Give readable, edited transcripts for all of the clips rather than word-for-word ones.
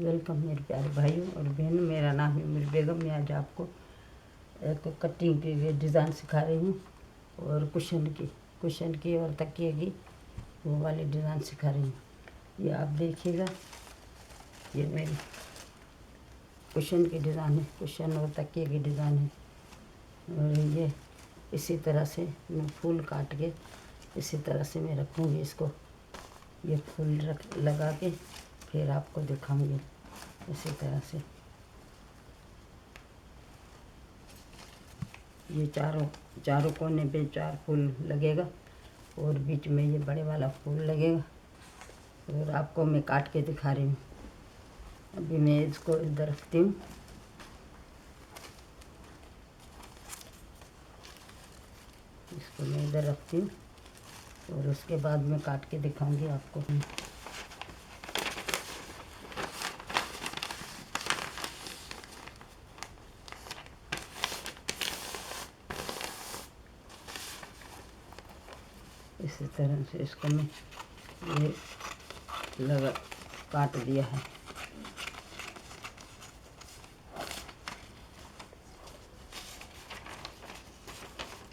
Welcome मेरे प्यारे भाइयों और बहनों। मेरा नाम है उम्र बेगम। मैं आज आपको एक कटिंग की डिज़ाइन सिखा रही हूँ और कुशन की और तकिए की वो वाली डिज़ाइन सिखा रही हूँ। ये आप देखिएगा, ये मेरी कुशन की डिज़ाइन है, कुशन और तकिए की डिज़ाइन है। और ये इसी तरह से मैं फूल काट के इसी तरह से मैं रखूँगी इसको। ये फूल लगा के फिर आपको दिखाऊंगी इसी तरह से। ये चारों कोने पे 4 फूल लगेगा और बीच में ये बड़े वाला फूल लगेगा। और आपको मैं काट के दिखा रही हूँ। अभी मैं इसको इधर रखती हूँ। इसको मैं इधर रखती हूँ और उसके बाद मैं काट के दिखाऊंगी आपको। इसी तरह से इसको मैं ये लगा काट दिया है।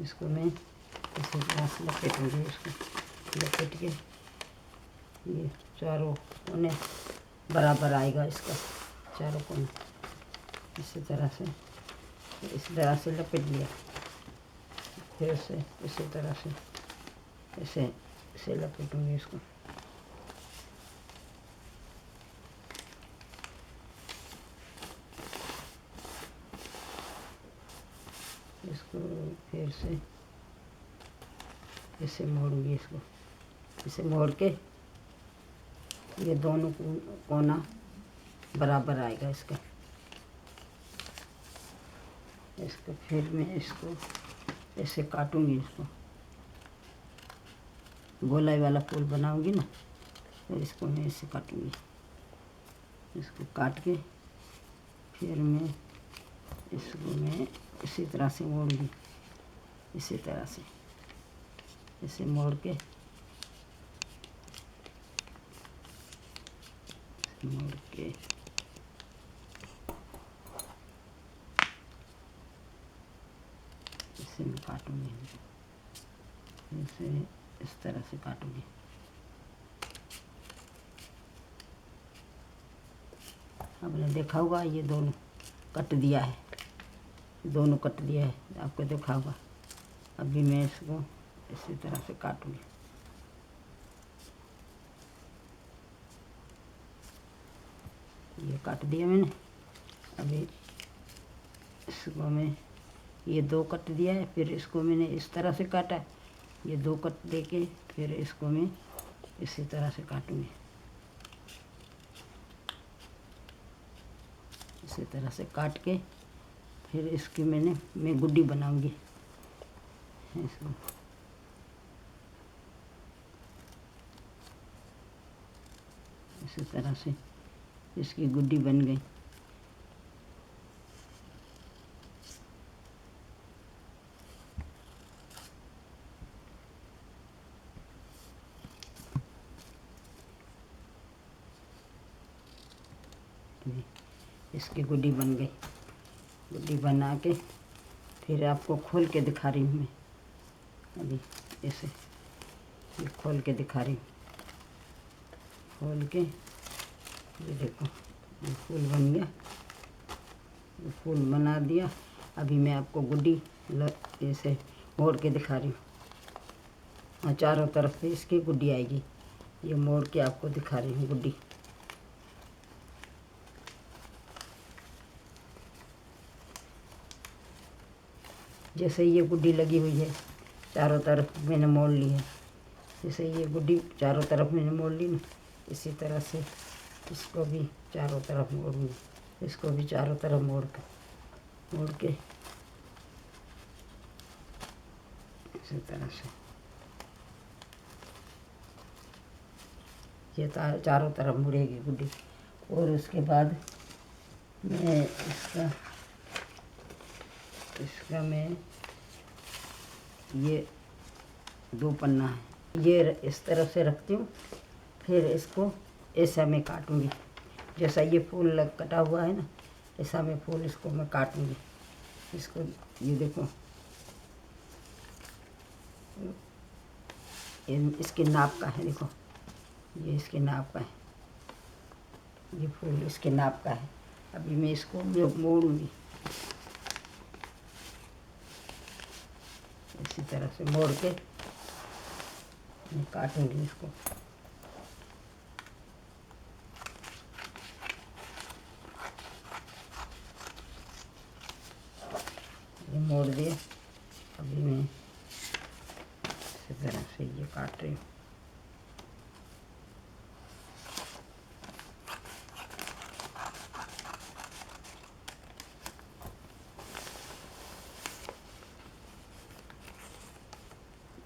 इसको मैं इसी तरह से लपेटूँगी। इसको लपेट के ये चारों कोने बराबर आएगा इसका, चारों कोने इसी तरह से लपेट लिया। फिर से इसी तरह से ऐसे लपेटूँगी इसको। इसको फिर से ऐसे मोड़ूंगी। इसको इसे मोड़ के ये दोनों कोना बराबर आएगा इसका। इसको फिर मैं इसको ऐसे काटूंगी। इसको गोलाई वाला फूल बनाऊंगी ना, तो इसको मैं ऐसे काटूंगी। इसको काट के फिर मैं इसको इसी तरह से मोड़ूंगी। इसी तरह से इसे मोड़ के इसे मैं काटूंगी। इसे इस तरह से काटूंगी। आपने देखा होगा ये दोनों कट दिया है, आपको देखा होगा। अभी मैं इसको इसी तरह से काटूंगी। ये काट दिया मैंने। अभी इसको मैं ये 2 कट दिया है, फिर इसको मैंने इस तरह से काटा है। ये 2 कट देके फिर इसको मैं इसी तरह से काटूंगी। इसी तरह से काट के फिर इसकी मैं गुड्डी बनाऊंगी। इसको इसी तरह से इसकी गुड्डी बन गई। इसकी गुड्डी बन गई। गुड्डी बना के फिर आपको खोल के दिखा रही हूँ मैं। अभी ऐसे ये खोल के दिखा रही हूँ। खोल के ये देखो, ये फूल बन गया। ये फूल बना दिया। अभी मैं आपको गुड्डी ऐसे मोड़ के दिखा रही हूँ। और चारों तरफ से इसकी गुड्डी आएगी। ये मोड़ के आपको दिखा रही हूँ गुड्डी। जैसे ये गुड्डी लगी हुई है, चारों तरफ मैंने मोड़ ली है। जैसे ये गुड्डी चारों तरफ मैंने मोड़ ली ना, इसी तरह से इसको भी चारों तरफ मोड़ूंगी। इसको भी चारों तरफ मोड़ के इसी तरह से ये चारों तरफ मुड़ेगी गुड्डी। और उसके बाद मैं इसका मैं ये 2 पन्ना है, ये इस तरफ से रखती हूँ। फिर इसको ऐसा मैं काटूंगी। जैसा ये फूल कटा हुआ है ना, ऐसा मैं फूल इसको मैं काटूंगी। इसको ये देखो, इसके नाप का है, देखो ये इसके नाप का है, ये फूल इसके नाप का है। अभी मैं इसको मोड़ूंगी, इसी तरह से मोड़ के मैं काटूंगी इसको। ये मोड़ दिए, अभी मैं इसी तरह से ये काट रही हूँ।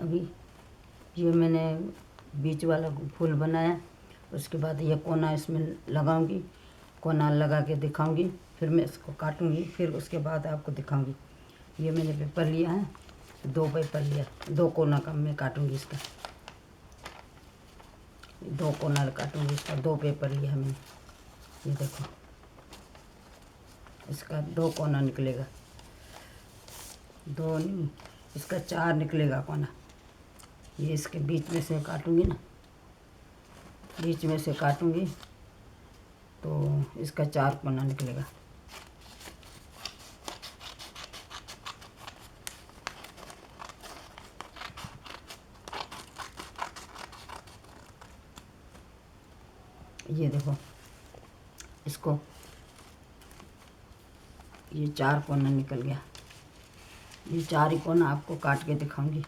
अभी ये मैंने बीच वाला फूल बनाया, उसके बाद ये कोना इसमें लगाऊंगी, कोना लगा के दिखाऊंगी, फिर मैं इसको काटूंगी, फिर उसके बाद आपको दिखाऊंगी। ये मैंने पेपर लिया है, 2 पेपर लिया, 2 कोना का मैं काटूंगी इसका, 2 कोना काटूंगी इसका, 2 पेपर लिया है मैंने। ये देखो, इसका 2 कोना निकलेगा, 2 नहीं, इसका 4 निकलेगा कोना। ये इसके बीच में से काटूंगी ना, बीच में से काटूंगी तो इसका 4 कोना निकलेगा। ये देखो, इसको ये 4 कोना निकल गया। ये 4 ही कोना आपको काट के दिखाऊंगी।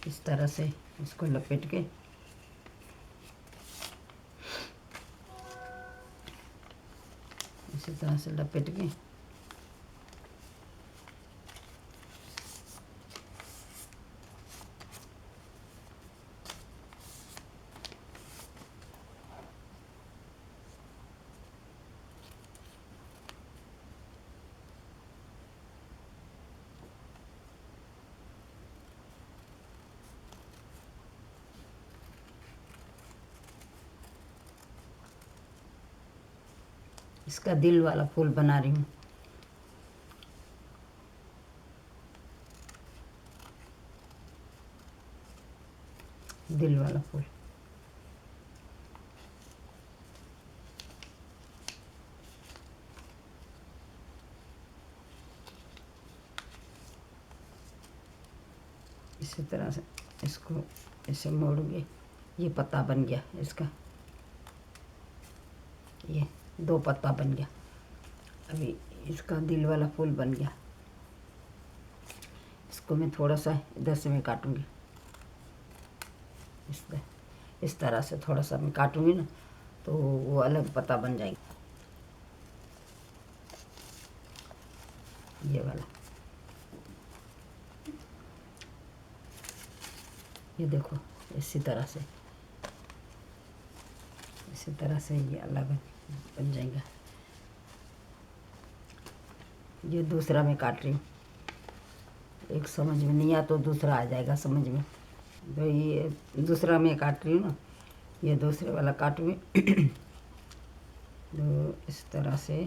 इस तरह से इसको लपेट के इसी तरह से लपेट के इसका दिल वाला फूल बना रही हूँ। दिल वाला फूल, इसी तरह से इसको ऐसे मोड़ूंगी। ये पत्ता बन गया इसका, ये 2 पत्ता बन गया। अभी इसका दिल वाला फूल बन गया। इसको मैं थोड़ा सा इधर से मैं काटूंगी, इस तरह से थोड़ा सा मैं काटूंगी ना, तो वो अलग पत्ता बन जाएगा। ये वाला, ये देखो, इसी तरह से ये अलग बन जाएगा। ये दूसरा मैं काट रही हूँ, एक समझ में नहीं आया तो दूसरा आ जाएगा समझ में। तो ये दूसरा मैं काट रही हूँ ना, ये दूसरे वाला काटूँगी। तो इस तरह से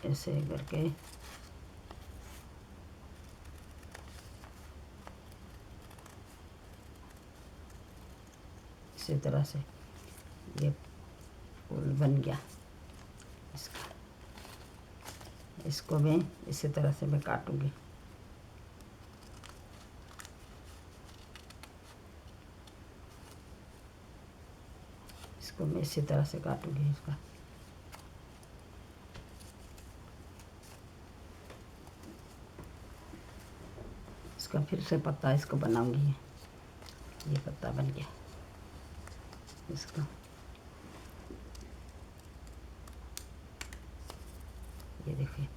ऐसे करके इसी तरह से ये फूल बन गया इसका। इसको मैं इसी तरह से मैं काटूंगी। इसको मैं इसी तरह से काटूंगी इसका फिर से पत्ता इसको बनाऊंगी। ये पत्ता बन गया इसका। ये देखिए,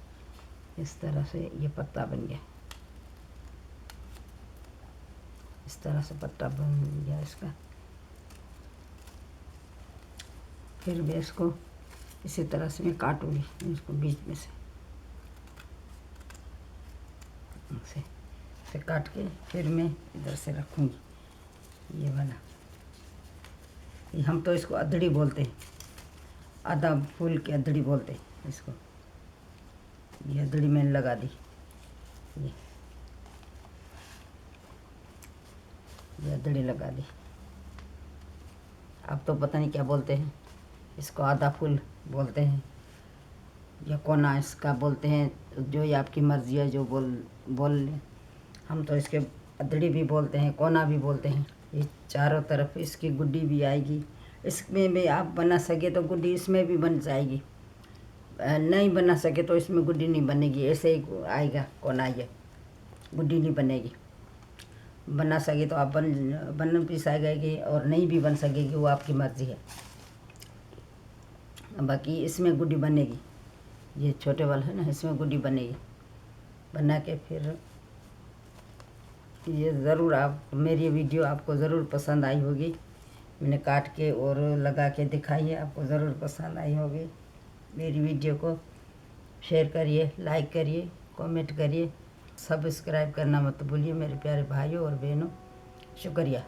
इस तरह से ये पत्ता बन गया, इस तरह से पत्ता बन गया इसका। फिर मैं इसको इसी तरह से मैं काटूंगी, इसको बीच में से से काट के फिर मैं इधर से रखूँगी ये वाला। ये हम तो इसको अदड़ी बोलते हैं, आधा फूल की अदड़ी बोलते हैं इसको। ये अदड़ी मैंने लगा दी, ये अदड़ी लगा दी। अब तो पता नहीं क्या बोलते हैं इसको, आधा फूल बोलते हैं या कोना इसका बोलते हैं, जो ये आपकी मर्ज़ी है जो बोल लें। हम तो इसके अदड़ी भी बोलते हैं, कोना भी बोलते हैं। ये चारों तरफ इसकी गुड्डी भी आएगी, इसमें भी आप बना सके तो गुड्डी इसमें भी बन जाएगी, नहीं बना सके तो इसमें गुड्डी नहीं बनेगी, ऐसे ही आएगा कोना, ये गुड्डी नहीं बनेगी। बना सके तो आप बन भी सकेगी और नहीं भी बन सकेगी, वो आपकी मर्ज़ी है। बाकी इसमें गुड्डी बनेगी, ये छोटे वाला है ना, इसमें गुड्डी बनेगी। बना के फिर ये ज़रूर आप, मेरी वीडियो आपको ज़रूर पसंद आई होगी। मैंने काट के और लगा के दिखाई है, आपको ज़रूर पसंद आई होगी। मेरी वीडियो को शेयर करिए, लाइक करिए, कमेंट करिए, सब्सक्राइब करना मत भूलिए मेरे प्यारे भाइयों और बहनों। शुक्रिया।